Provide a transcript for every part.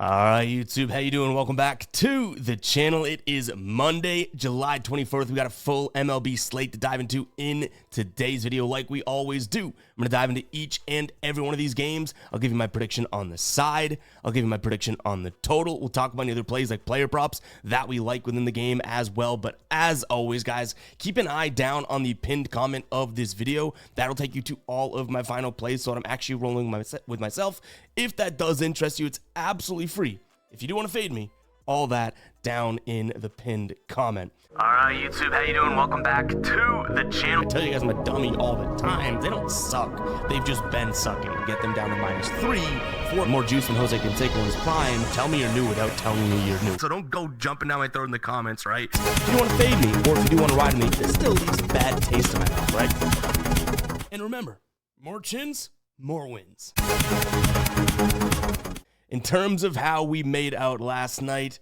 All right, YouTube, how you doing? Welcome back to the channel. It is Monday, July 24th. We got a full MLB slate to dive into in today's video like we always do. I'm going to dive into each and every one of these games. I'll give you my prediction on the side. I'll give you my prediction on the total. We'll talk about any other plays like player props that we like within the game as well. But as always, guys, keep an eye down on the pinned comment of this video. That'll take you to all of my final plays, so I'm actually rolling with myself. If that does interest you, it's absolutely free. If you do want to fade me, all that down in the pinned comment. All right, YouTube, how you doing? Welcome back to the channel. I tell you guys I'm a dummy all the time. They don't suck. They've just been sucking. Get them down to -3 for more juice than Jose Canseco in his prime. Tell me you're new without telling me you're new. So don't go jumping down my throat in the comments, right? If you want to fade me, or if you do want to ride me, this still leaves a bad taste in my mouth, right? And remember, more chins, more wins. In terms of how we made out last night,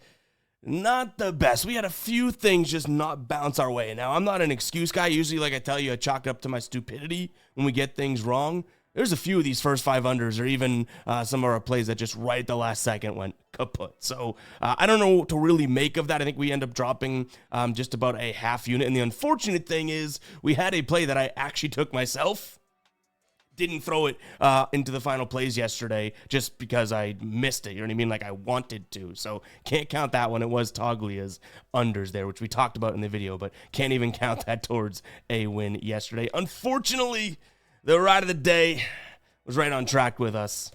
not the best. We had a few things just not bounce our way. Now, I'm not an excuse guy. Usually, like I tell you, I chalk it up to my stupidity when we get things wrong. There's a few of these first 5 unders, or even some of our plays that just right at the last second went kaput. So I don't know what to really make of that. I think we end up dropping just about a half unit. And the unfortunate thing is we had a play that I actually took myself. Didn't throw it into the final plays yesterday just because I missed it. You know what I mean? Like I wanted to. So can't count that one. It was Toglia's unders there, which we talked about in the video, but can't even count that towards a win yesterday. Unfortunately, the ride of the day was right on track with us.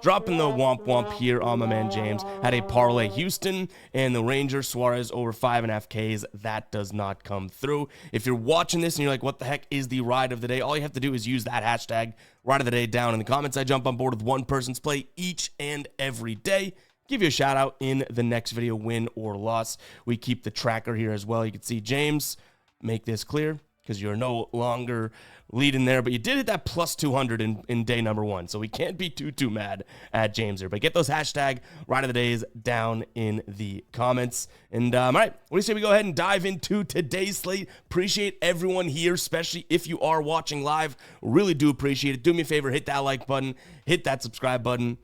Dropping the womp womp here on my man James. Had a parlay Houston and the Rangers Suarez over 5.5 Ks. That does not come through. If you're watching this and you're like, what the heck is the ride of the day? All you have to do is use that hashtag ride of the day down in the comments. I jump on board with one person's play each and every day. Give you a shout out in the next video, win or loss. We keep the tracker here as well. You can see James, make this clear because you're no longer leading there, but you did hit that plus 200 in day number 1, so we can't be too mad at James here. But get those hashtag ride of the days down in the comments. And all right, what do you say we go ahead and dive into today's slate? Appreciate everyone here, especially if you are watching live. Really do appreciate it. Do me a favor, hit that like button, hit that subscribe button.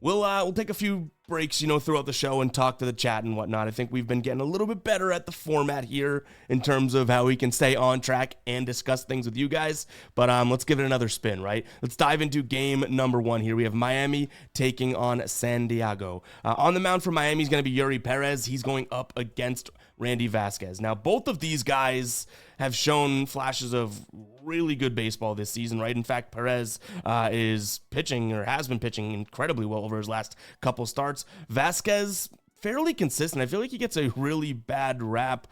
We'll take a few breaks, throughout the show and talk to the chat and whatnot. I think we've been getting a little bit better at the format here in terms of how we can stay on track and discuss things with you guys. But let's give it another spin, right? Let's dive into game number 1 here. We have Miami taking on San Diego. On the mound for Miami is going to be Yuri Perez. He's going up against Randy Vasquez. Now, both of these guys have shown flashes of really good baseball this season, right? In fact, Perez is pitching, or has been pitching, incredibly well over his last couple starts. Vasquez, fairly consistent. I feel like he gets a really bad rap.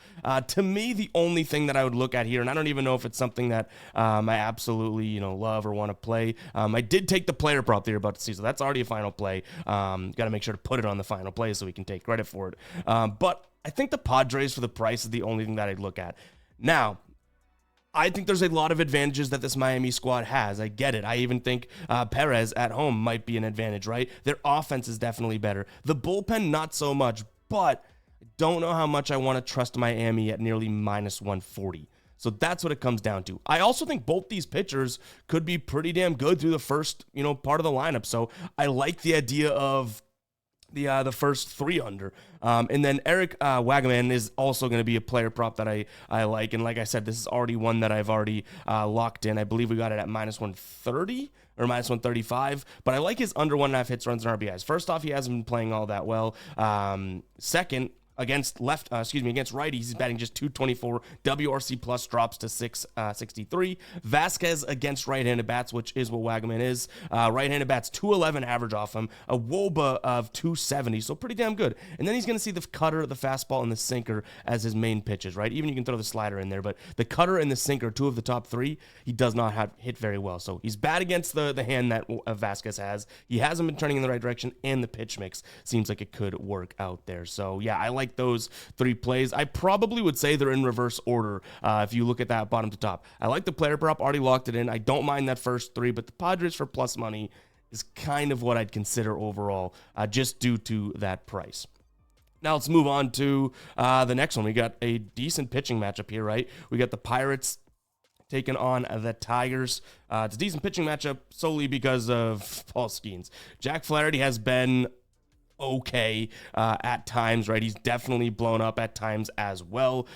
To me, the only thing that I would look at here, and I don't even know if it's something that I absolutely, love or want to play. I did take the player prop that you're about to see, so that's already a final play. Got to make sure to put it on the final play so we can take credit for it. But I think the Padres for the price is the only thing that I'd look at. Now, I think there's a lot of advantages that this Miami squad has. I get it. I even think Perez at home might be an advantage, right? Their offense is definitely better. The bullpen, not so much, but I don't know how much I want to trust Miami at nearly -140. So that's what it comes down to. I also think both these pitchers could be pretty damn good through the first, part of the lineup. So I like the idea of the first 3 under. And then Eric Wagaman is also going to be a player prop that I like. And like I said, this is already one that I've already locked in. I believe we got it at -130 or -135. But I like his under 1.5 hits, runs, and RBIs. First off, he hasn't been playing all that well. Second, against against righties, he's batting just .224. WRC plus drops to 663. Vasquez against right-handed bats, which is what Wagaman is. Right-handed bats, .211 average off him. A WOBA of .270, so pretty damn good. And then he's going to see the cutter, the fastball, and the sinker as his main pitches, right? Even you can throw the slider in there, but the cutter and the sinker, 2 of the top 3, he does not hit very well. So he's bad against the hand that Vasquez has. He hasn't been turning in the right direction, and the pitch mix seems like it could work out there. So yeah, I like those 3 plays. I probably would say they're in reverse order if you look at that bottom to top. I like the player prop, already locked it in. I don't mind that first 3, but the Padres for plus money is kind of what I'd consider overall, just due to that price. Now let's move on to the next one. We got a decent pitching matchup here, right? We got the Pirates taking on the Tigers. It's a decent pitching matchup solely because of Paul Skeens. Jack Flaherty has been okay at times, right? He's definitely blown up at times as well.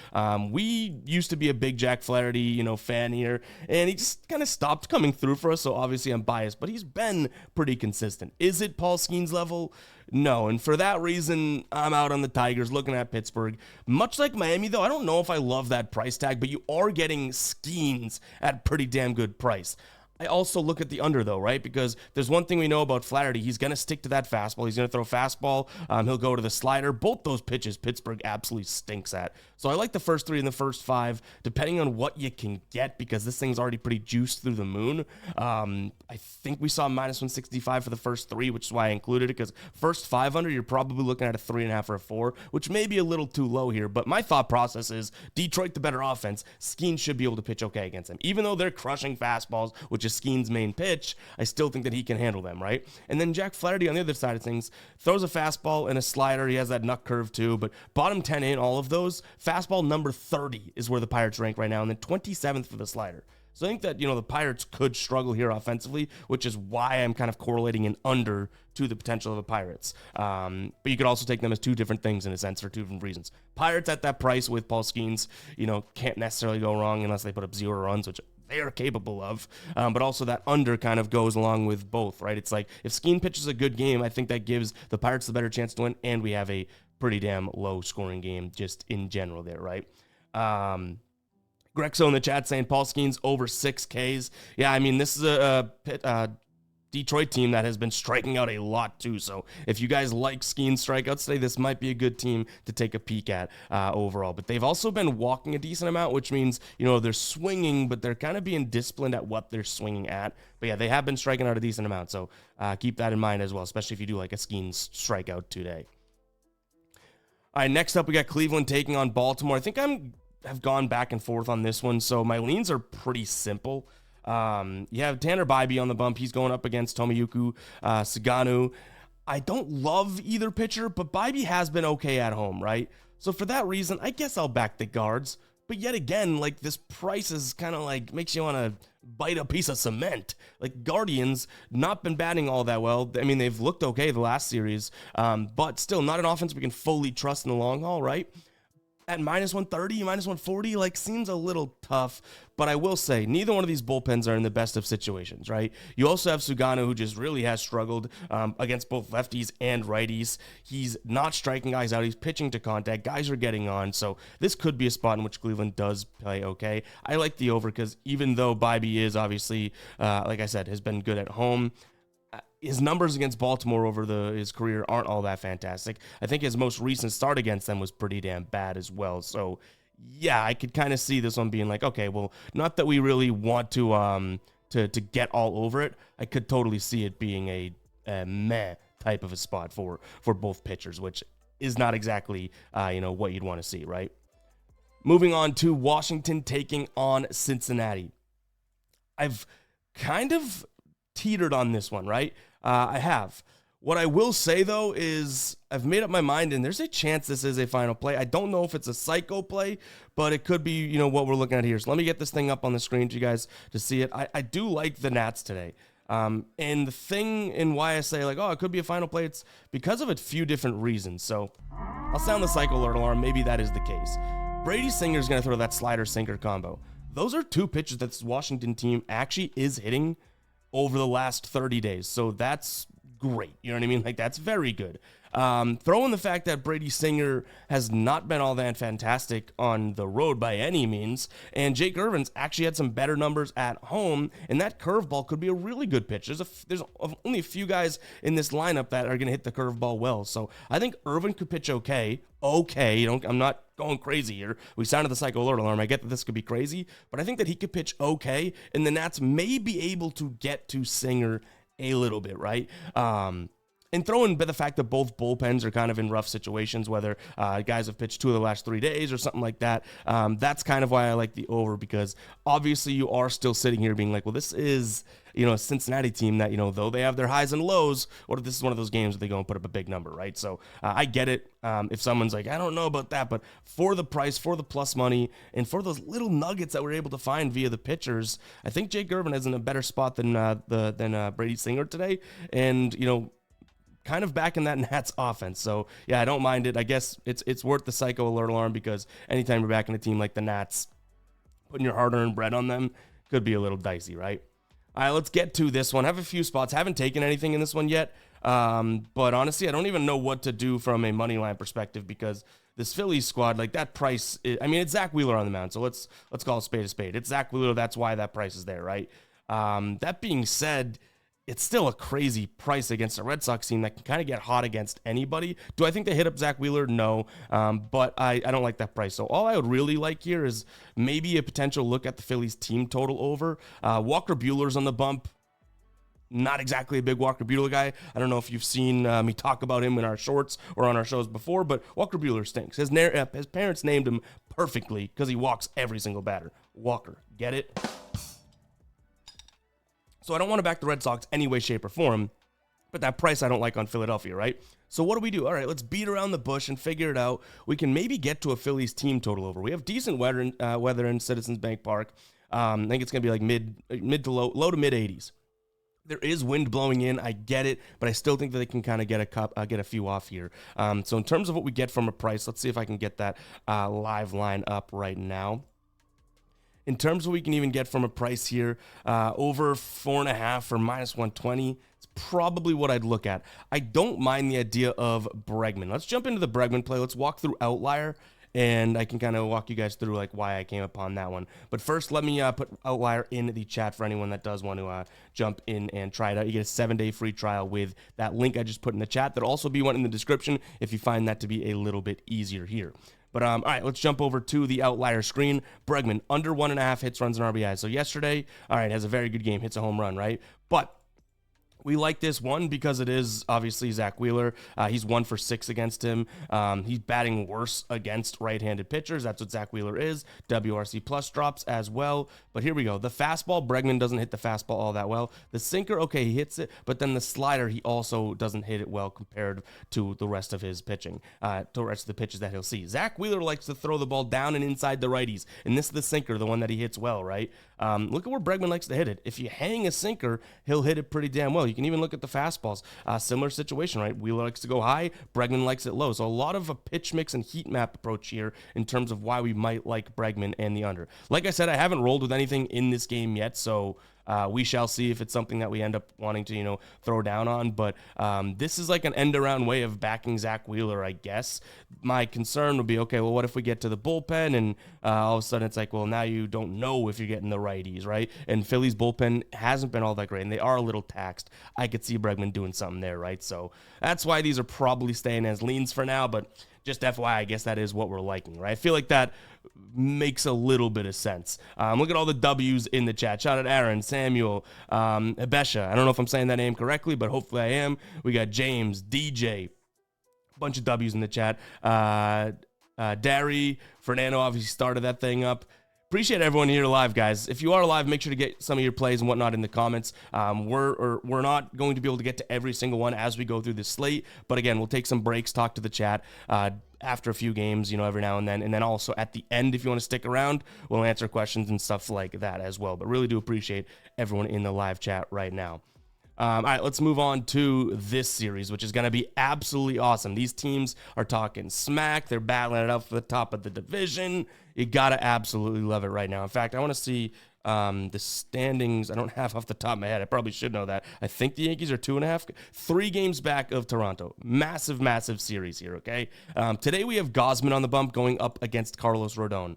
We used to be a big Jack Flaherty, fan here, and he just kind of stopped coming through for us, so obviously I'm biased, but he's been pretty consistent. Is it Paul Skeens level? No, and for that reason, I'm out on the Tigers, looking at Pittsburgh. Much like Miami, though, I don't know if I love that price tag, but you are getting Skeens at pretty damn good price. I also look at the under, though, right? Because there's one thing we know about Flaherty. He's going to stick to that fastball. He's going to throw fastball. He'll go to the slider. Both those pitches, Pittsburgh absolutely stinks at. So I like the first 3 and the first 5, depending on what you can get, because this thing's already pretty juiced through the moon. I think we saw -165 for the first 3, which is why I included it, because first 500, you're probably looking at a 3.5 or a 4, which may be a little too low here. But my thought process is Detroit, the better offense. Skeens should be able to pitch okay against them. Even though they're crushing fastballs, which is Skeens' main pitch, I still think that he can handle them, right? And then Jack Flaherty on the other side of things throws a fastball and a slider. He has that nut curve too, but bottom 10 in all of those, fastball number 30 is where the Pirates rank right now, and then 27th for the slider. So I think that, the Pirates could struggle here offensively, which is why I'm kind of correlating an under to the potential of the Pirates. But you could also take them as 2 different things in a sense for 2 different reasons. Pirates at that price with Paul Skeens, can't necessarily go wrong unless they put up 0 runs, which they are capable of, but also that under kind of goes along with both, right? It's like if Skeen pitches a good game, I think that gives the Pirates the better chance to win, and we have a pretty damn low scoring game just in general there, right? Grexo in the chat saying Paul Skeens over 6 Ks. Yeah, I mean, this is a Detroit team that has been striking out a lot too. So if you guys like Skeens strikeouts today, this might be a good team to take a peek at overall. But they've also been walking a decent amount, which means, they're swinging, but they're kind of being disciplined at what they're swinging at. But yeah, they have been striking out a decent amount. So keep that in mind as well, especially if you do like a Skeens strikeout today. All right, next up, we got Cleveland taking on Baltimore. I think have gone back and forth on this one. So my leans are pretty simple. You have Tanner Bybee on the bump. He's going up against Tomoyuki Suganu. I don't love either pitcher, but Bybee has been okay at home, right? So for that reason, I guess I'll back the Guards. But yet again, like, this price is kind of like makes you want to bite a piece of cement. Like, Guardians not been batting all that well. I mean, they've looked okay the last series, but still not an offense we can fully trust in the long haul, right? At -130, -140, like, seems a little tough. But I will say, neither one of these bullpens are in the best of situations, right? You also have Sugano, who just really has struggled against both lefties and righties. He's not striking guys out. He's pitching to contact. Guys are getting on. So this could be a spot in which Cleveland does play okay. I like the over because even though Bybee is obviously, like I said, has been good at home, his numbers against Baltimore over his career aren't all that fantastic. I think his most recent start against them was pretty damn bad as well. So, yeah, I could kind of see this one being like, okay, well, not that we really want to get all over it. I could totally see it being a meh type of a spot for both pitchers, which is not exactly what you'd want to see, right? Moving on to Washington taking on Cincinnati. I've kind of teetered on this one, right? I have. What I will say, though, is I've made up my mind, and there's a chance this is a final play. I don't know if it's a psycho play, but it could be, what we're looking at here. So let me get this thing up on the screen for you guys to see it. I do like the Nats today. And the thing in why I say, like, it could be a final play, it's because of a few different reasons. So I'll sound the psycho alert alarm. Maybe that is the case. Brady Singer's going to throw that slider-sinker combo. Those are 2 pitches that this Washington team actually is hitting over the last 30 days. So that's great. You know what I mean? Like, that's very good. Throw in the fact that Brady Singer has not been all that fantastic on the road by any means, and Jake Irvin's actually had some better numbers at home, and that curveball could be a really good pitch. There's only a few guys in this lineup that are going to hit the curveball well, so I think Irvin could pitch okay. I'm not going crazy here. We sounded the psycho alert alarm. I get that this could be crazy, but I think that he could pitch okay, and the Nats may be able to get to Singer a little bit, right? And throw in the fact that both bullpens are kind of in rough situations, whether guys have pitched 2 of the last 3 days or something like that. That's kind of why I like the over, because obviously you are still sitting here being like, well, this is, a Cincinnati team that, though they have their highs and lows, what if this is one of those games where they go and put up a big number, right? So I get it. If someone's like, I don't know about that, but for the price, for the plus money, and for those little nuggets that we're able to find via the pitchers, I think Jake Irvin is in a better spot than Brady Singer today. And, kind of back in that Nats offense. So yeah, I don't mind it. I guess it's worth the psycho alert alarm, because anytime you're backing a team like the Nats, putting your hard-earned bread on them could be a little dicey, right? All right, let's get to this one. I have a few spots. Haven't taken anything in this one yet, but honestly, I don't even know what to do from a money line perspective, because this Phillies squad, like that price, it's Zach Wheeler on the mound, so let's call a spade. It's Zach Wheeler. That's why that price is there, right? That being said, it's still a crazy price against a Red Sox team that can kind of get hot against anybody. Do I think they hit up Zach Wheeler? No, but I don't like that price. So all I would really like here is maybe a potential look at the Phillies team total over. Walker Buehler's on the bump. Not exactly a big Walker Buehler guy. I don't know if you've seen me talk about him in our shorts or on our shows before, but Walker Buehler stinks. His parents named him perfectly because he walks every single batter. Walker, get it? So I don't want to back the Red Sox any way, shape, or form, but that price I don't like on Philadelphia, right? So what do? All right, let's beat around the bush and figure it out. We can maybe get to a Phillies team total over. We have decent weather in Citizens Bank Park. I think it's going to be like mid to low to mid 80s. There is wind blowing in, I get it, but I still think that they can kind of get a few off here. So in terms of what we get from a price, let's see if I can get that live line up right now. In terms of what we can even get from a price here, over 4.5 or minus 120, it's probably what I'd look at. I don't mind the idea of Bregman. Let's jump into the Bregman play. Let's walk through Outlier, and I can kind of walk you guys through like why I came upon that one. But first, let me put Outlier in the chat for anyone that does want to jump in and try it out. You get a 7-day free trial with that link I just put in the chat. There'll also be one in the description if you find that to be a little bit easier here. But all right, let's jump over to the Outlier screen. Bregman, under 1.5 hits, runs, and RBIs. So yesterday, all right, has a very good game, hits a home run, right? But we like this one because it is obviously Zach Wheeler. He's 1 for 6 against him. He's batting worse against right-handed pitchers. That's what Zach Wheeler is. WRC plus drops as well. But here we go. The fastball, Bregman doesn't hit the fastball all that well. The sinker, okay, he hits it. But then the slider, he also doesn't hit it well compared to the rest of his pitching, to the rest of the pitches that he'll see. Zach Wheeler likes to throw the ball down and inside the righties. And this is the sinker, the one that he hits well, right? Look at where Bregman likes to hit it. If you hang a sinker, he'll hit it pretty damn well. You can even look at the fastballs. Similar situation, right? Wheeler likes to go high. Bregman likes it low. So a lot of a pitch mix and heat map approach here in terms of why we might like Bregman and the under. Like I said, I haven't rolled with anything in this game yet, so we shall see if it's something that we end up wanting to, throw down on. But this is like an end-around way of backing Zach Wheeler, I guess. My concern would be, okay, well, what if we get to the bullpen and all of a sudden it's like, well, now you don't know if you're getting the righties, right? And Philly's bullpen hasn't been all that great, and they are a little taxed. I could see Bregman doing something there, right? So that's why these are probably staying as leans for now, but just FYI, I guess that is what we're liking, right? I feel like that makes a little bit of sense. Look at all the W's in the chat. Shout out Aaron, Samuel, Abesha. I don't know if I'm saying that name correctly, but hopefully I am. We got James, DJ, a bunch of W's in the chat. Dari, Fernando obviously started that thing up. Appreciate everyone here live, guys. If you are live, make sure to get some of your plays and whatnot in the comments. We're not going to be able to get to every single one as we go through this slate, but again, we'll take some breaks, talk to the chat after a few games, every now and then also at the end, if you want to stick around, we'll answer questions and stuff like that as well. But really do appreciate everyone in the live chat right now. All right, let's move on to this series, which is going to be absolutely awesome. These teams are talking smack. They're battling it out for the top of the division. You got to absolutely love it right now. In fact, I want to see the standings. I don't have off the top of my head. I probably should know that. I think the Yankees are 2.5, 3 games back of Toronto. Massive series here, okay? Today we have Gausman on the bump going up against Carlos Rodon.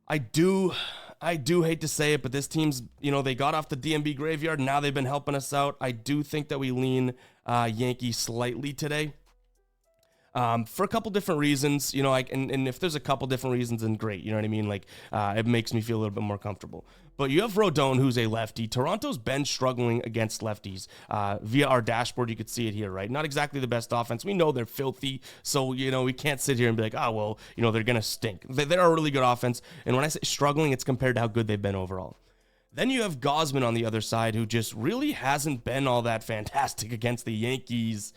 I do hate to say it, but this team's, they got off the DMB graveyard. Now they've been helping us out. I do think that we lean Yankees slightly today. For a couple different reasons, and if there's a couple different reasons, then great, you know what I mean? Like, it makes me feel a little bit more comfortable. But you have Rodon, who's a lefty. Toronto's been struggling against lefties. Via our dashboard, you could see it here, right? Not exactly the best offense. We know they're filthy, so, we can't sit here and be like, they're going to stink. They're a really good offense, and when I say struggling, it's compared to how good they've been overall. Then you have Gausman on the other side, who just really hasn't been all that fantastic against the Yankees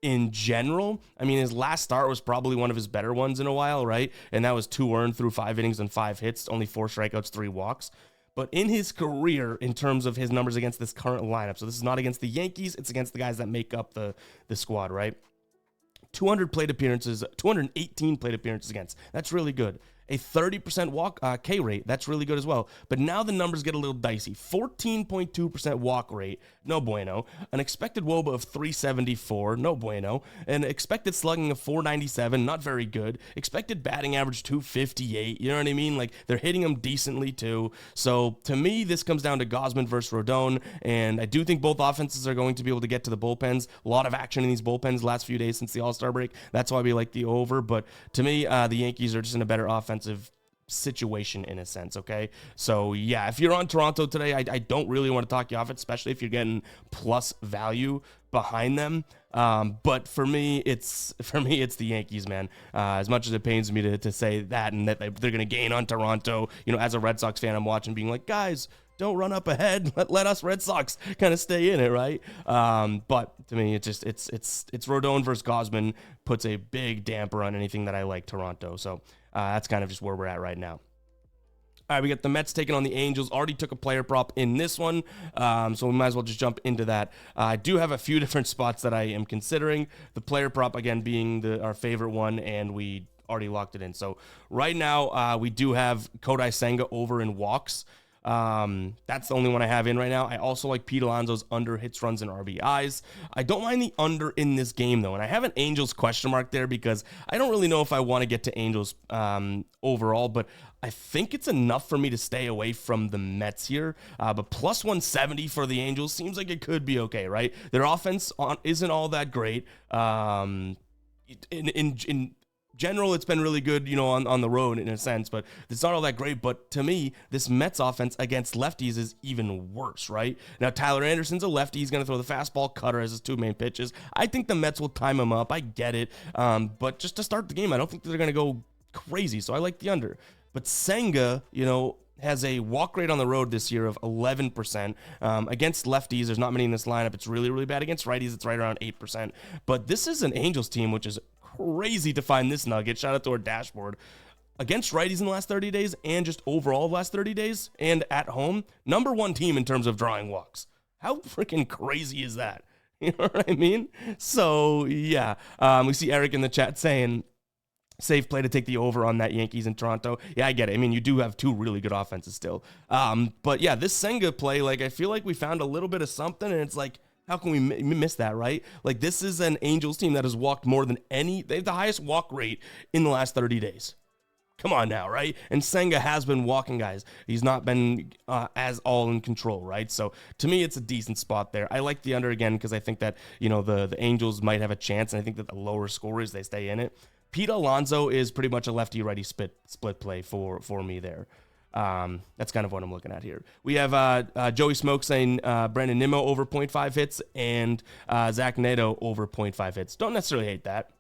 in general. I mean, his last start was probably one of his better ones in a while, right? And that was 2 earned through 5 innings and 5 hits, only 4 strikeouts, 3 walks. but in his career, in terms of his numbers against this current lineup, so this is not against the Yankees, it's against the guys that make up the squad, right? 200 plate appearances, 218 plate appearances against. That's really good. A 30% walk K rate, that's really good as well. But now the numbers get a little dicey. 14.2% walk rate, no bueno. An expected WOBA of 374, no bueno. An expected slugging of 497, not very good. Expected batting average 258, you know what I mean? Like, they're hitting him decently too. So to me, this comes down to Gausman versus Rodon, and I do think both offenses are going to be able to get to the bullpens. A lot of action in these bullpens the last few days since the All-Star break. That's why we like the over. But to me, the Yankees are just in a better offensive situation in a sense, okay? So yeah, if you're on Toronto today, I don't really want to talk you off it, especially if you're getting plus value behind them. But for me, it's the Yankees, man. As much as it pains me to say that and that they're going to gain on Toronto, you know, as a Red Sox fan, I'm watching being like, guys, don't run up ahead. Let us Red Sox kind of stay in it, right? But to me, it's Rodon versus Gausman puts a big damper on anything that I like Toronto. So that's kind of just where we're at right now. All right, we got the Mets taking on the Angels. Already took a player prop in this one, so we might as well just jump into that. I do have a few different spots that I am considering. The player prop, again, being our favorite one, and we already locked it in. So right now, we do have Kodai Senga over in walks. That's the only one I have in right now. I also like Pete Alonso's under hits, runs, and RBIs. I don't mind the under in this game, though, and I have an Angels question mark there because I don't really know if I want to get to Angels overall, but I think it's enough for me to stay away from the Mets here. But plus 170 for the Angels seems like it could be okay, right? Their offense isn't all that great. In general, it's been really good, you know, on the road in a sense, but it's not all that great. But to me, this Mets offense against lefties is even worse, right? Now, Tyler Anderson's a lefty. He's going to throw the fastball, cutter as his two main pitches. I think the Mets will time him up. I get it. But just to start the game, I don't think they're going to go crazy. So I like the under. But Senga, you know, has a walk rate on the road this year of 11%. Against lefties, there's not many in this lineup. It's really, really bad. Against righties, it's right around 8%. But this is an Angels team, which is crazy to find this nugget. Shout out to our dashboard. Against righties in the last 30 days and just overall the last 30 days and at home, number one team in terms of drawing walks. How freaking crazy is that? You know what I mean? So, yeah. We see Eric in the chat saying, safe play to take the over on that Yankees in Toronto. Yeah, I get it. I mean, you do have two really good offenses still. But yeah, this Senga play, like, I feel like we found a little bit of something, and it's like, how can we miss that, right? Like, this is an Angels team that has walked more than any. They have the highest walk rate in the last 30 days. Come on now, right? And Senga has been walking guys. He's not been as all in control, right? So to me, it's a decent spot there. I like the under again because I think that, you know, the Angels might have a chance, and I think that the lower scorers, they stay in it. Pete Alonso is pretty much a lefty-righty split play for me there. That's kind of what I'm looking at here. We have Joey Smoke saying Brandon Nimmo over 0.5 hits and Zach Neto over 0.5 hits. Don't necessarily hate that.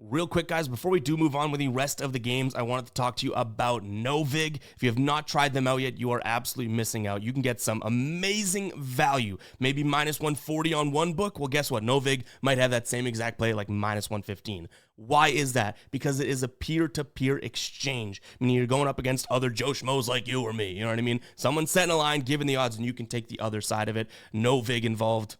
Real quick, guys, before we do move on with the rest of the games, I wanted to talk to you about Novig. If you have not tried them out yet, you are absolutely missing out. You can get some amazing value. Maybe minus 140 on one book. Well, guess what? Novig might have that same exact play, like minus 115. Why is that? Because it is a peer-to-peer exchange. Meaning you're going up against other Joe Schmoes like you or me. You know what I mean? Someone setting a line, giving the odds, and you can take the other side of it. No vig involved.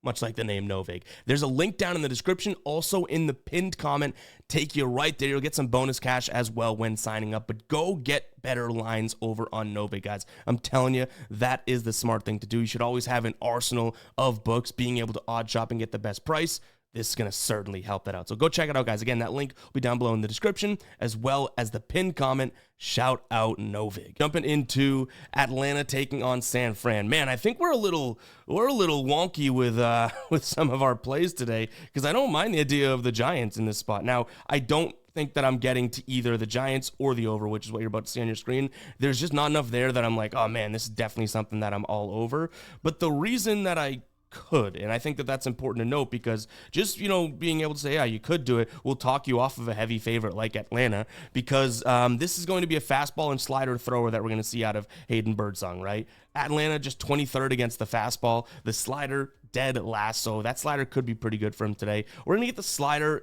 Much like the name Novig. There's a link down in the description, also in the pinned comment. Take you right there. You'll get some bonus cash as well when signing up. But go get better lines over on Novig, guys. I'm telling you, that is the smart thing to do. You should always have an arsenal of books, being able to odd shop and get the best price. This is going to certainly help that out. So go check it out, guys. Again, that link will be down below in the description, as well as the pinned comment. Shout out Novig. Jumping into Atlanta taking on San Fran. Man, I think we're a little wonky with some of our plays today, because I don't mind the idea of the Giants in this spot. Now, I don't think that I'm getting to either the Giants or the over, which is what you're about to see on your screen. There's just not enough there that I'm like, oh man, this is definitely something that I'm all over. But the reason that I could, and I think that that's important to note, because just, you know, being able to say, yeah, you could do it, will talk you off of a heavy favorite like Atlanta, because this is going to be a fastball and slider thrower that we're going to see out of Hayden Birdsong, right? Atlanta just 23rd against the fastball, the slider dead last, so that slider could be pretty good for him today. We're going to get the slider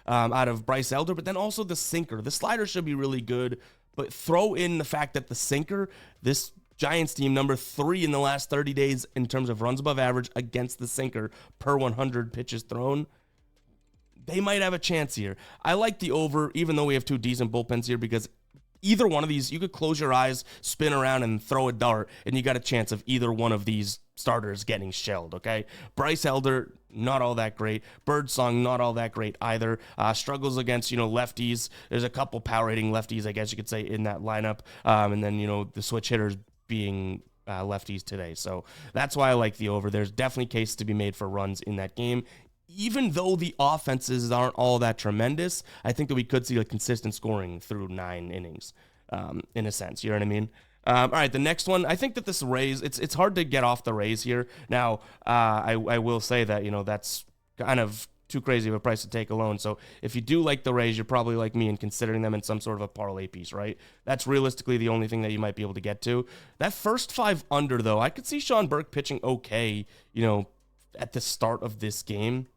out of Bryce Elder, but then also the sinker. The slider should be really good, but throw in the fact that the sinker, this Giants team, number 3 in the last 30 days in terms of runs above average against the sinker per 100 pitches thrown. They might have a chance here. I like the over, even though we have 2 decent bullpens here, because either one of these, you could close your eyes, spin around, and throw a dart, and you got a chance of either one of these starters getting shelled, okay? Bryce Elder, not all that great. Birdsong, not all that great either. Struggles against, lefties. There's a couple power hitting lefties, I guess you could say, in that lineup. And then, the switch hitters being lefties today. So that's why I like the over. There's definitely cases to be made for runs in that game. Even though the offenses aren't all that tremendous, I think that we could see a consistent scoring through 9 innings, in a sense. You know what I mean? All right, the next one, I think that this Rays, it's hard to get off the Rays here. Now, I will say that, that's kind of too crazy of a price to take alone. So if you do like the Rays, you're probably like me in considering them in some sort of a parlay piece, right? That's realistically the only thing that you might be able to get to. That first 5 under, though, I could see Sean Burke pitching okay, at the start of this game.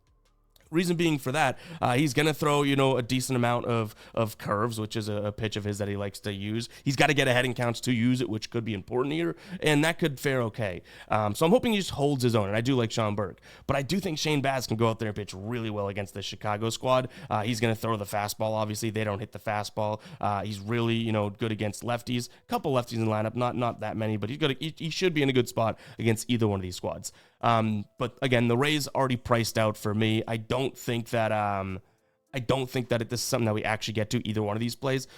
Reason being for that, he's going to throw, a decent amount of curves, which is a pitch of his that he likes to use. He's got to get ahead in counts to use it, which could be important here, and that could fare okay. So I'm hoping he just holds his own, and I do like Sean Burke. But I do think Shane Baz can go out there and pitch really well against the Chicago squad. He's going to throw the fastball, obviously. They don't hit the fastball. He's really, good against lefties. A couple lefties in the lineup, not that many, but he should be in a good spot against either one of these squads. But again, the Rays already priced out for me. I don't think that this is something that we actually get to either one of these plays.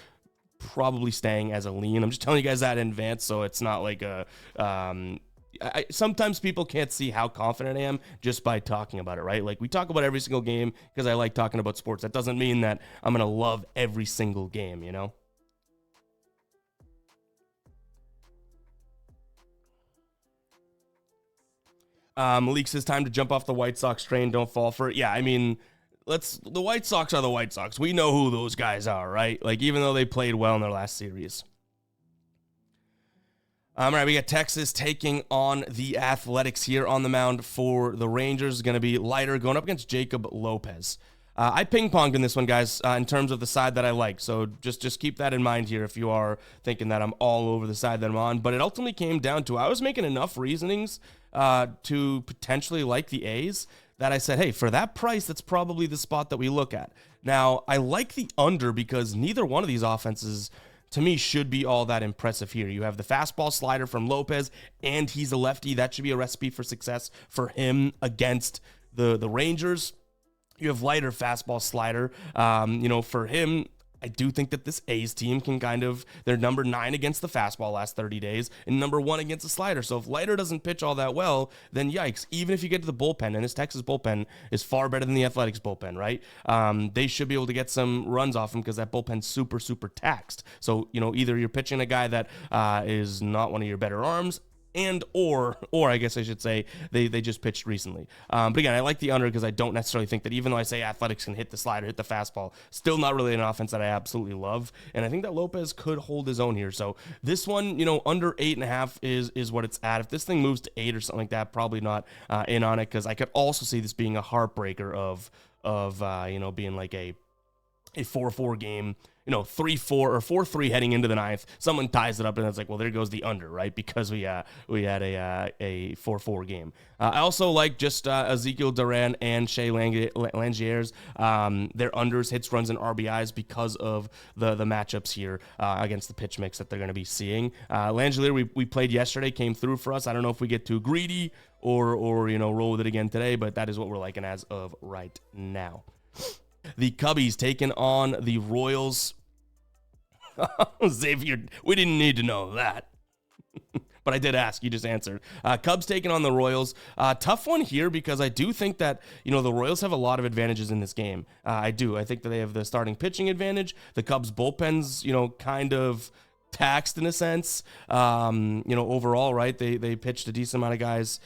Probably staying as a lean. I'm just telling you guys that in advance, so it's not like a. Sometimes people can't see how confident I am just by talking about it, right? Like, we talk about every single game because I like talking about sports. That doesn't mean that I'm gonna love every single game, Malik says, time to jump off the White Sox train. Don't fall for it. Yeah, I mean, the White Sox are the White Sox. We know who those guys are, right? Like, even though they played well in their last series. All right, we got Texas taking on the Athletics here on the mound for the Rangers. Going to be Leiter going up against Jacob Lopez. I ping-ponged in this one, guys, in terms of the side that I like. So just keep that in mind here if you are thinking that I'm all over the side that I'm on. But it ultimately came down to I was making enough reasonings to potentially like the A's that I said, hey, for that price, that's probably the spot that we look at. Now, I like the under because neither one of these offenses, to me, should be all that impressive here. You have the fastball slider from Lopez, and he's a lefty. That should be a recipe for success for him against the Rangers. You have Leiter fastball slider. For him, I do think that this A's team can they're number 9 against the fastball last 30 days and number 1 against the slider. So if Leiter doesn't pitch all that well, then yikes. Even if you get to the bullpen, and this Texas bullpen is far better than the Athletics bullpen, right? They should be able to get some runs off him because that bullpen's super, super taxed. So, either you're pitching a guy that is not one of your better arms, or I guess I should say they just pitched recently. But again, I like the under because I don't necessarily think that, even though I say Athletics can hit the slider, hit the fastball, still not really an offense that I absolutely love. And I think that Lopez could hold his own here. So this one, under 8.5 is what it's at. If this thing moves to 8 or something like that, probably not in on it, because I could also see this being a heartbreaker of being like a 4-4 game, 3-4 or 4-3 heading into the 9th. Someone ties it up, and it's like, well, there goes the under, right? Because we had a 4-4 game. I also like just Ezekiel Duran and Shea Langieres. Their unders, hits, runs, and RBIs because of the matchups here against the pitch mix that they're going to be seeing. Langier, we played yesterday, came through for us. I don't know if we get too greedy or roll with it again today, but that is what we're liking as of right now. The Cubbies taking on the Royals. Xavier, we didn't need to know that. But I did ask. You just answered. Cubs taking on the Royals. Tough one here because I do think that, the Royals have a lot of advantages in this game. I do. I think that they have the starting pitching advantage. The Cubs bullpen's, kind of taxed in a sense. Overall, right? They pitched a decent amount of guys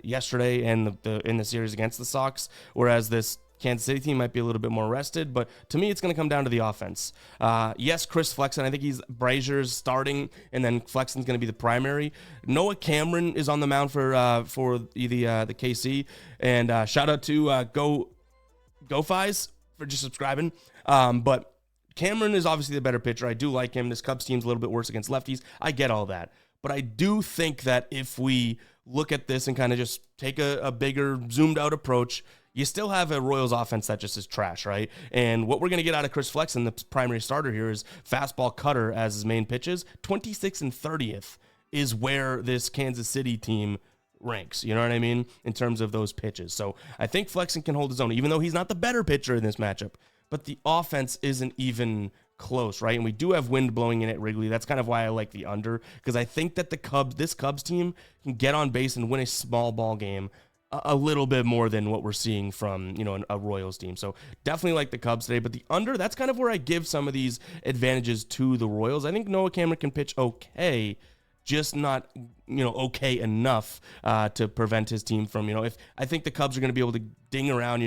yesterday and in the series against the Sox, whereas this Kansas City team might be a little bit more rested, but to me, it's going to come down to the offense. Yes, Chris Flexen, I think Brazier's starting, and then Flexen's going to be the primary. Noah Cameron is on the mound for the KC, and shout out to Go Fies for just subscribing. But Cameron is obviously the better pitcher. I do like him. This Cubs team's a little bit worse against lefties. I get all that. But I do think that if we look at this and kind of just take a bigger zoomed out approach, you still have a Royals offense that just is trash, right? And what we're going to get out of Chris Flexen, the primary starter here, is fastball cutter as his main pitches. 26th and 30th is where this Kansas City team ranks, you know what I mean, in terms of those pitches. So I think Flexen can hold his own, even though he's not the better pitcher in this matchup. But the offense isn't even close, right? And we do have wind blowing in at Wrigley. That's kind of why I like the under, because I think that this Cubs team can get on base and win a small ball game a little bit more than what we're seeing from, a Royals team. So definitely like the Cubs today, but the under, that's kind of where I give some of these advantages to the Royals. I think Noah Cameron can pitch okay, just not, okay enough to prevent his team from, if I think the Cubs are going to be able to ding around,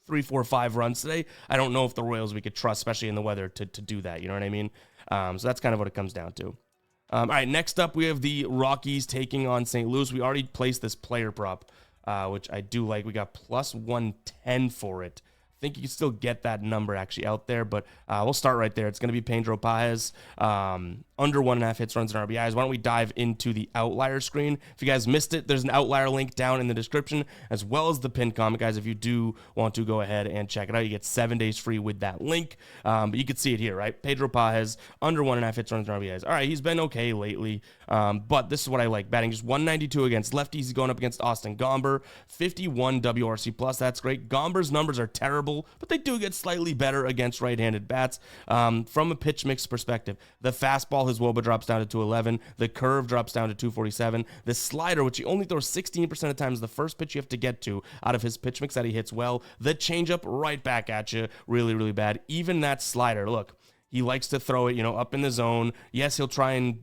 3, 4, 5 runs today. I don't know if the Royals we could trust, especially in the weather, to do that. You know what I mean? So that's kind of what it comes down to. All right, next up, we have the Rockies taking on St. Louis. We already placed this player prop, which I do like. We got plus 110 for it. I think you can still get that number actually out there, but we'll start right there. It's going to be Pedro Paez, under 1.5 hits, runs, and RBIs. Why don't we dive into the outlier screen? If you guys missed it, there's an outlier link down in the description, as well as the pinned comment, guys. If you do want to go ahead and check it out, you get 7 days free with that link. But you can see it here, right? Pedro Paez, under 1.5 hits, runs, and RBIs. All right, he's been okay lately, but this is what I like. Batting just 192 against lefties. He's going up against Austin Gomber, 51 WRC+. That's great. Gomber's numbers are terrible, but they do get slightly better against right-handed bats. From a pitch mix perspective, the fastball, his WOBA drops down to 211. The curve drops down to 247. The slider, which he only throws 16% of the time, is the first pitch you have to get to out of his pitch mix that he hits well. The changeup right back at you, really, really bad. Even that slider, look, he likes to throw it, up in the zone. Yes, he'll try and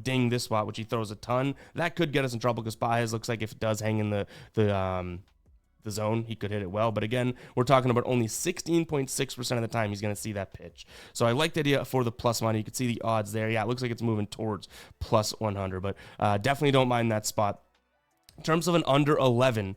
ding this spot, which he throws a ton. That could get us in trouble because Paez looks like if it does hang in the zone, he could hit it well. But again, we're talking about only 16.6% of the time he's going to see that pitch. So I like the idea for the plus money. You can see the odds there. Yeah, it looks like it's moving towards plus 100, but definitely don't mind that spot. In terms of an under 11,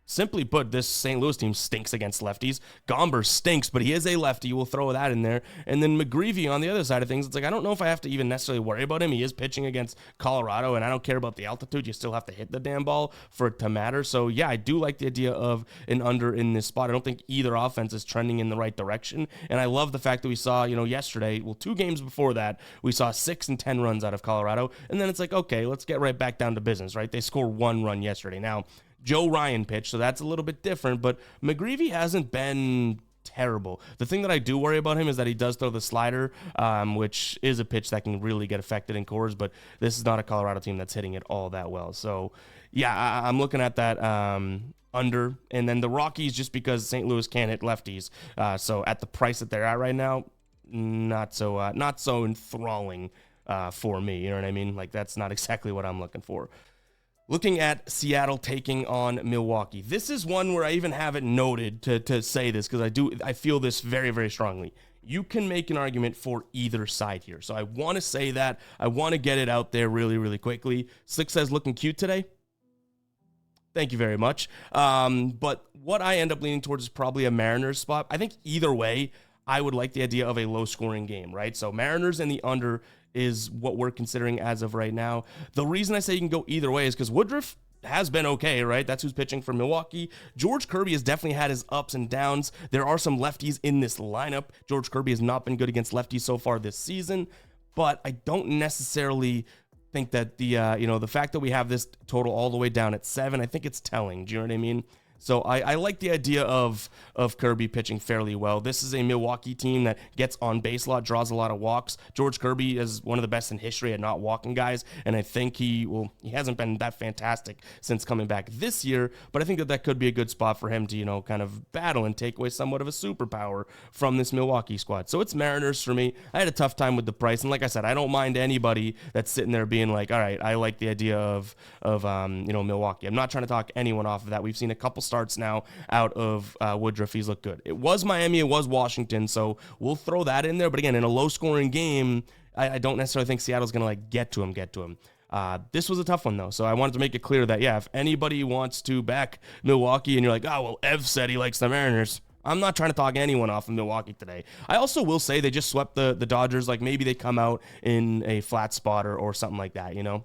simply put, this St. Louis team stinks against lefties. Gomber stinks, but he is a lefty. We'll throw that in there. And then McGreevy on the other side of things, it's like, I don't know if I have to even necessarily worry about him. He is pitching against Colorado, and I don't care about the altitude. You still have to hit the damn ball for it to matter. So, yeah, I do like the idea of an under in this spot. I don't think either offense is trending in the right direction. And I love the fact that we saw, yesterday, 2 games before that, we saw 6 and 10 runs out of Colorado. And then it's like, okay, let's get right back down to business, right? They score 1 run yesterday. Now, Joe Ryan pitched, so that's a little bit different, but McGreevy hasn't been terrible. The thing that I do worry about him is that he does throw the slider, which is a pitch that can really get affected in cores, but this is not a Colorado team that's hitting it all that well. So, yeah, I'm looking at that under, and then the Rockies, just because St. Louis can't hit lefties, so at the price that they're at right now, not so enthralling for me, you know what I mean? Like, that's not exactly what I'm looking for. Looking at Seattle taking on Milwaukee. This is one where I even have it noted to say this because I feel this very, very strongly. You can make an argument for either side here. So I want to say that. I want to get it out there really, really quickly. Slick says, looking cute today. Thank you very much. But what I end up leaning towards is probably a Mariners spot. I think either way, I would like the idea of a low-scoring game, right? So Mariners and the under is what we're considering as of right now. The reason I say you can go either way is because Woodruff has been okay, right? That's who's pitching for Milwaukee. George Kirby has definitely had his ups and downs. There are some lefties in this lineup. George Kirby has not been good against lefties so far this season, but I don't necessarily think that the fact that we have this total all the way down at 7, I think it's telling. Do you know what I mean? So I like the idea of Kirby pitching fairly well. This is a Milwaukee team that gets on base a lot, draws a lot of walks. George Kirby is one of the best in history at not walking guys, and I think he hasn't been that fantastic since coming back this year, but I think that could be a good spot for him to, kind of battle and take away somewhat of a superpower from this Milwaukee squad. So it's Mariners for me. I had a tough time with the price, and like I said, I don't mind anybody that's sitting there being like, all right, I like the idea of Milwaukee. I'm not trying to talk anyone off of that. We've seen a couple starts now out of Woodruff. He's looked good. It was Miami, it was Washington, so we'll throw that in there. But again, in a low-scoring game, I don't necessarily think Seattle's going to get to him. This was a tough one, though, so I wanted to make it clear that, yeah, if anybody wants to back Milwaukee and you're like, oh, well, Ev said he likes the Mariners, I'm not trying to talk anyone off of Milwaukee today. I also will say they just swept the Dodgers. Like, maybe they come out in a flat spot or something like that, you know?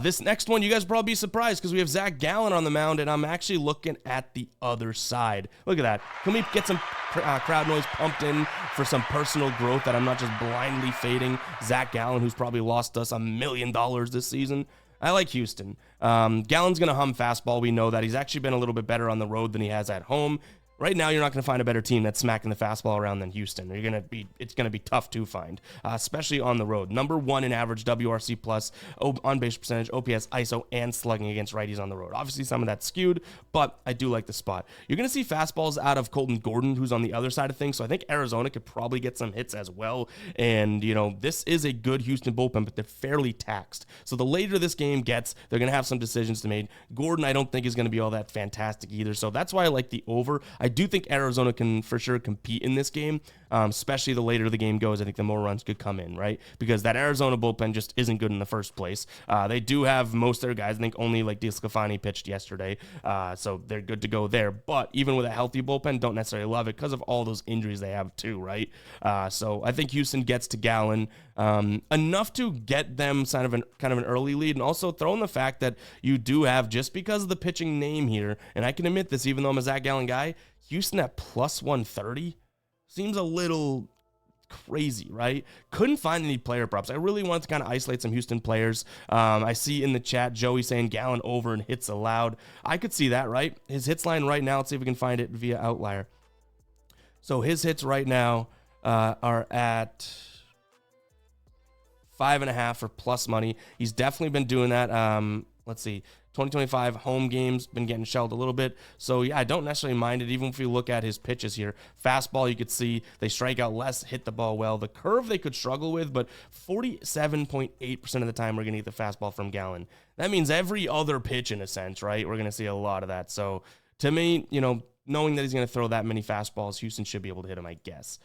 This next one, you guys will probably be surprised because we have Zach Gallen on the mound, and I'm actually looking at the other side. Look at that. Can we get some crowd noise pumped in for some personal growth that I'm not just blindly fading Zach Gallen, who's probably lost us $1 million this season? I like Houston. Gallen's going to hum fastball. We know that. He's actually been a little bit better on the road than he has at home. Right now, you're not going to find a better team that's smacking the fastball around than Houston. It's going to be tough to find, especially on the road. Number 1 in average WRC plus, on base percentage, OPS, ISO, and slugging against righties on the road. Obviously, some of that's skewed, but I do like the spot. You're going to see fastballs out of Colton Gordon, who's on the other side of things. So I think Arizona could probably get some hits as well. And, you know, this is a good Houston bullpen, but they're fairly taxed. So the later this game gets, they're going to have some decisions to make. Gordon, I don't think is going to be all that fantastic either. So that's why I like the over. I do think Arizona can for sure compete in this game, especially the later the game goes. I think the more runs could come in, right? Because that Arizona bullpen just isn't good in the first place. They do have most of their guys. I think only like DeSclafani pitched yesterday, so they're good to go there. But even with a healthy bullpen, don't necessarily love it because of all those injuries they have too, right? So I think Houston gets to Gallen enough to get them kind of an early lead, and also throw in the fact that you do have, just because of the pitching name here, and I can admit this, even though I'm a Zach Gallen guy, Houston at plus 130 seems a little crazy, right? Couldn't find any player props. I really wanted to kind of isolate some Houston players. I see in the chat Joey saying Gallen over and hits allowed. I could see that, right? His hits line right now, let's see if we can find it via Outlier. So his hits right now are at 5.5 for plus money. He's definitely been doing that. Let's see. 2025 home games, been getting shelled a little bit. So, yeah, I don't necessarily mind it, even if you look at his pitches here. Fastball, you could see they strike out less, hit the ball well. The curve they could struggle with, but 47.8% of the time we're going to get the fastball from Gallen. That means every other pitch, in a sense, right? We're going to see a lot of that. So, to me, you know, knowing that he's going to throw that many fastballs, Houston should be able to hit him, I guess.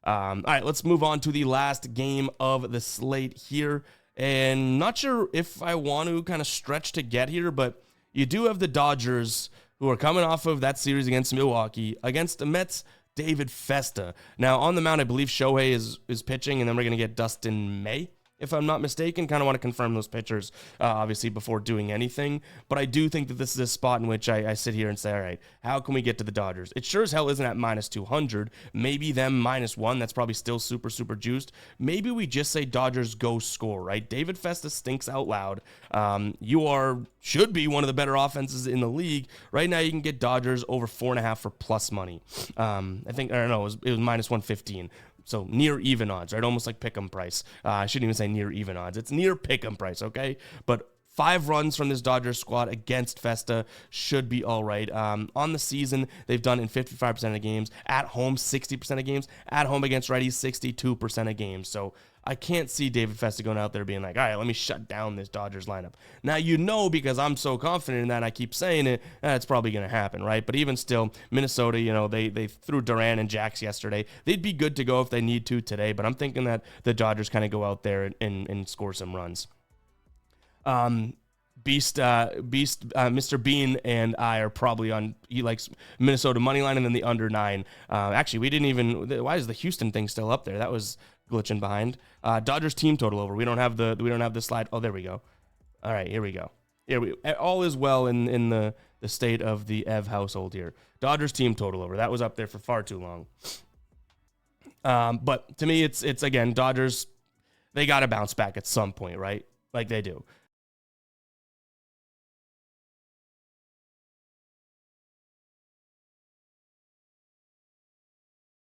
All right, let's move on to the last game of the slate here. And not sure if I want to kind of stretch to get here, but you do have the Dodgers, who are coming off of that series against Milwaukee, against the Mets' David Festa. Now, on the mound, I believe Shohei is pitching, and then we're going to get Dustin May, if I'm not mistaken. Kind of want to confirm those pitchers, obviously, before doing anything. But I do think that this is a spot in which I sit here and say, all right, how can we get to the Dodgers? It sure as hell isn't at minus 200. Maybe them -1. That's probably still super, super juiced. Maybe we just say Dodgers go score, right? David Festa stinks out loud. Should be one of the better offenses in the league. Right now, you can get Dodgers over 4.5 for plus money. It was -115. So near even odds, right? Almost like pick'em price. I shouldn't even say near even odds. It's near pick'em price, okay? But 5 runs from this Dodgers squad against Festa should be all right. On the season, they've done in 55% of games. At home, 60% of games. At home against righties, 62% of games. So I can't see David Festa going out there being like, all right, let me shut down this Dodgers lineup. Now, because I'm so confident in that, I keep saying it, it's probably going to happen, right? But even still, Minnesota, they threw Duran and Jax yesterday. They'd be good to go if they need to today, but I'm thinking that the Dodgers kind of go out there and score some runs. Mr. Bean and I are probably on, he likes Minnesota money line and then the under 9. Actually, we didn't even, why is the Houston thing still up there? That was glitching behind. Dodgers team total over. We don't have the slide. Oh, there we go. All right, here we go. All is well in the state of the Ev household here. Dodgers team total over. That was up there for far too long. But to me, it's again, Dodgers, they got to bounce back at some point, right? Like they do.